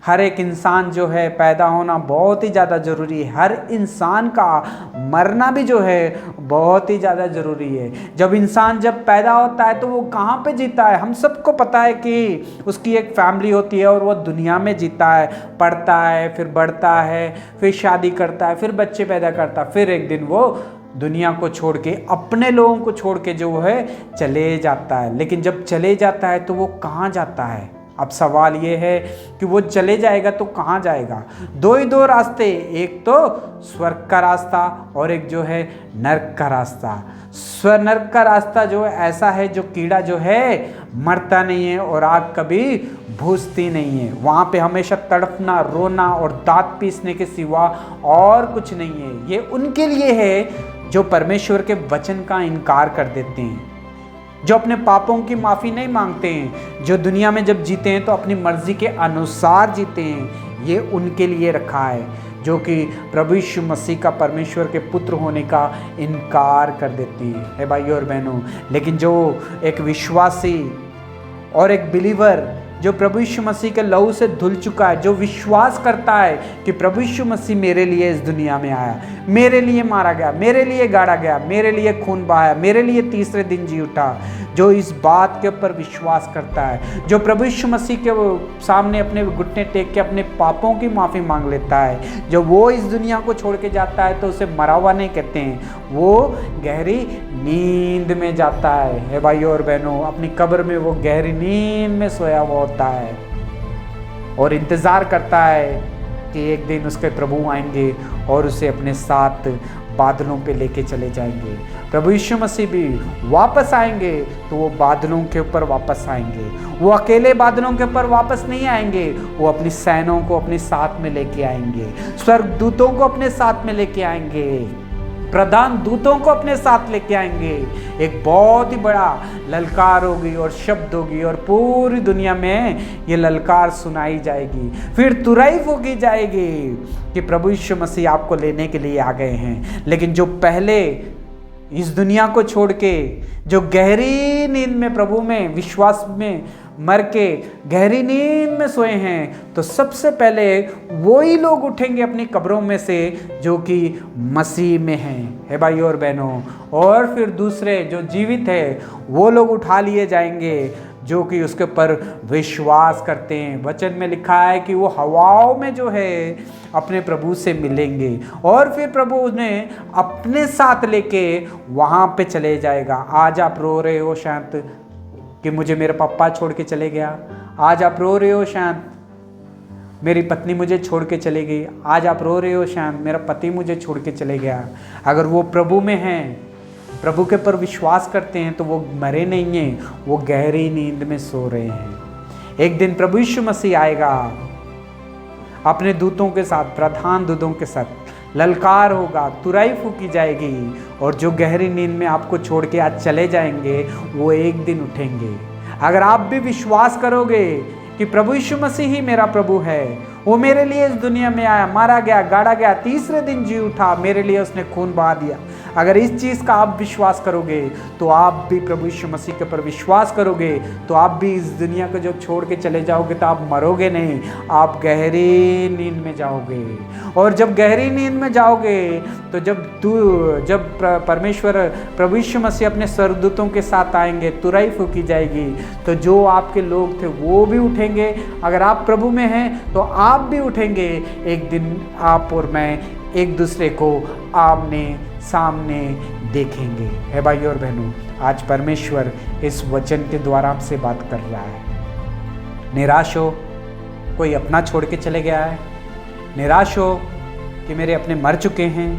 हर एक इंसान जो है पैदा होना बहुत ही ज़्यादा ज़रूरी है। हर इंसान का मरना भी जो है बहुत ही ज़्यादा ज़रूरी है। जब इंसान जब पैदा होता है तो वो कहाँ पे जीता है? हम सबको पता है कि उसकी एक फैमिली होती है और वो दुनिया में जीता है, पढ़ता है, फिर बढ़ता है, फिर शादी करता है, फिर बच्चे पैदा करता है, फिर एक दिन वो दुनिया को छोड़ के, अपने लोगों को छोड़ के जो है चले जाता है। लेकिन जब चले जाता है तो वो कहाँ जाता है? अब सवाल ये है कि वो चले जाएगा तो कहाँ जाएगा? दो ही दो रास्ते, एक तो स्वर्ग का रास्ता और एक जो है नर्क का रास्ता। नर्क का रास्ता जो ऐसा है जो कीड़ा जो है मरता नहीं है और आग कभी बुझती नहीं है। वहाँ पे हमेशा तड़पना, रोना और दांत पीसने के सिवा और कुछ नहीं है। ये उनके लिए है जो परमेश्वर के वचन का इनकार कर देते हैं, जो अपने पापों की माफ़ी नहीं मांगते हैं, जो दुनिया में जब जीते हैं तो अपनी मर्जी के अनुसार जीते हैं। ये उनके लिए रखा है जो कि प्रभु यीशु मसीह का परमेश्वर के पुत्र होने का इनकार कर देते हैं भाइयों और बहनों। लेकिन जो एक विश्वासी और एक बिलीवर जो प्रभु यीशु मसीह के लहू से धुल चुका है, जो विश्वास करता है कि प्रभु यीशु मसीह मेरे लिए इस दुनिया में आया, मेरे लिए मारा गया, मेरे लिए गाड़ा गया, मेरे लिए खून बहाया, मेरे लिए तीसरे दिन जी उठा, जो इस बात के ऊपर विश्वास करता है, जो प्रभु यीशु मसीह के सामने अपने घुटने टेक के अपने पापों की माफ़ी मांग लेता है, जो वो इस दुनिया को छोड़ के जाता है तो उसे मरा हुआ नहीं कहते हैं, वो गहरी नींद में जाता है भाइयों और बहनों। अपनी कब्र में वो गहरी नींद में सोया हुआ होता है और इंतज़ार करता है कि एक दिन उसके प्रभु आएंगे और उसे अपने साथ बादलों पे लेके चले जाएंगे। प्रभु यीशु मसीह भी वापस आएंगे तो वो बादलों के ऊपर वापस आएंगे। वो अकेले बादलों के ऊपर वापस नहीं आएंगे, वो अपनी सेनाओं को अपने साथ में लेके आएंगे, स्वर्गदूतों को अपने साथ में लेके आएंगे, प्रधान दूतों को अपने साथ लेके आएंगे। एक बहुत ही बड़ा ललकार होगी और शब्द होगी और पूरी दुनिया में ये ललकार सुनाई जाएगी। फिर तुरई फूंकी जाएगी कि प्रभु यीशु मसीह आपको लेने के लिए आ गए हैं। लेकिन जो पहले इस दुनिया को छोड़ के जो गहरी नींद में प्रभु में विश्वास में मर के गहरी नींद में सोए हैं, तो सबसे पहले वही लोग उठेंगे अपनी कब्रों में से जो कि मसीह में हैं है भाइयों और बहनों। और फिर दूसरे जो जीवित है वो लोग उठा लिए जाएंगे जो कि उसके ऊपर विश्वास करते हैं। वचन में लिखा है कि वो हवाओं में जो है अपने प्रभु से मिलेंगे और फिर प्रभु उन्हें अपने साथ लेके वहाँ पे चले जाएगा। आज आप रो रहे हो शायद कि मुझे मेरा पापा छोड़ के चले गया, आज आप रो रहे हो शायद मेरी पत्नी मुझे छोड़ के चली गई, आज आप रो रहे हो शायद मेरा पति मुझे छोड़ के चले गया। अगर वो प्रभु में हैं, प्रभु के पर विश्वास करते हैं तो वो मरे नहीं हैं, वो गहरी नींद में सो रहे हैं। एक दिन प्रभु यीशु मसीह आएगा अपने दूतों के साथ, प्रधान दूतों के साथ, ललकार होगा, तुरई फूंकी जाएगी और जो गहरी नींद में आपको छोड़ के आज चले जाएंगे वो एक दिन उठेंगे। अगर आप भी विश्वास करोगे कि प्रभु यीशु मसीह ही मेरा प्रभु है, वो मेरे लिए इस दुनिया में आया, मारा गया, गाड़ा गया, तीसरे दिन जी उठा, मेरे लिए उसने खून बहा दिया, अगर इस चीज़ का आप विश्वास करोगे तो आप भी प्रभु यीशु मसीह के पर विश्वास करोगे तो आप भी इस दुनिया को जब छोड़ के चले जाओगे तो आप मरोगे नहीं, आप गहरी नींद में जाओगे। और जब गहरी नींद में जाओगे तो जब परमेश्वर प्रभु यीशु मसीह अपने स्वर्गदूतों के साथ आएंगे, तुरई फूंकी जाएगी, तो जो आपके लोग थे वो भी उठेंगे। अगर आप प्रभु में हैं तो आप भी उठेंगे। एक दिन आप और मैं एक दूसरे को आमने सामने देखेंगे। है भाइयों और बहनों, आज परमेश्वर इस वचन के द्वारा आपसे बात कर रहा है। निराश हो, कोई अपना छोड़ के चले गया है, निराश हो कि मेरे अपने मर चुके हैं।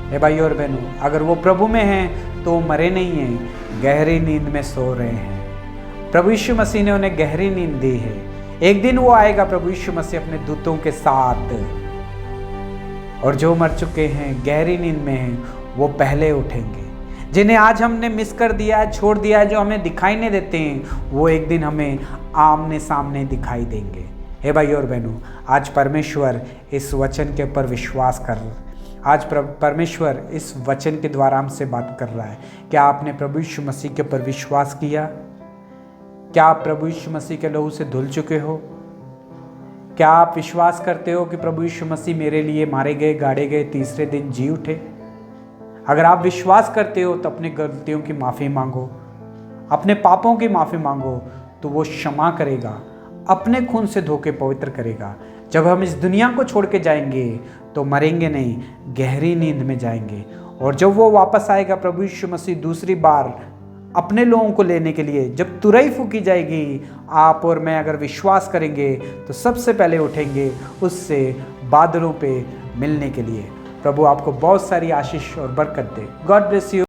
है भाइयों और बहनों, अगर वो प्रभु में हैं तो वो मरे नहीं हैं, गहरी नींद में सो रहे हैं। प्रभु यीशु मसीह ने उन्हें गहरी नींद दी है। एक दिन वो आएगा प्रभु यीशु मसीह अपने दूतों के साथ, और जो मर चुके हैं, गहरी नींद में हैं, वो पहले उठेंगे। जिन्हें आज हमने मिस कर दिया है, छोड़ दिया है, जो हमें दिखाई नहीं देते हैं, वो एक दिन हमें आमने सामने दिखाई देंगे। हे भाइयों और बहनों, आज परमेश्वर इस वचन के ऊपर विश्वास कर रहा है। आज परमेश्वर इस वचन के द्वारा हमसे बात कर रहा है। क्या आपने प्रभु यीशु मसीह के ऊपर विश्वास किया? क्या आप प्रभु यीशु मसीह के लहू से धुल चुके हो? क्या आप विश्वास करते हो कि प्रभु यीशु मसीह मेरे लिए मारे गए, गाड़े गए, तीसरे दिन जी उठे? अगर आप विश्वास करते हो तो अपनी गलतियों की माफ़ी मांगो, अपने पापों की माफ़ी मांगो, तो वो क्षमा करेगा, अपने खून से धो के पवित्र करेगा। जब हम इस दुनिया को छोड़ के जाएंगे तो मरेंगे नहीं, गहरी नींद में जाएंगे। और जब वो वापस आएगा प्रभु यीशु मसीह दूसरी बार अपने लोगों को लेने के लिए, जब तुरई फूकी जाएगी, आप और मैं अगर विश्वास करेंगे तो सबसे पहले उठेंगे उससे बादलों पे मिलने के लिए। प्रभु आपको बहुत सारी आशीष और बरकत दे। God bless you.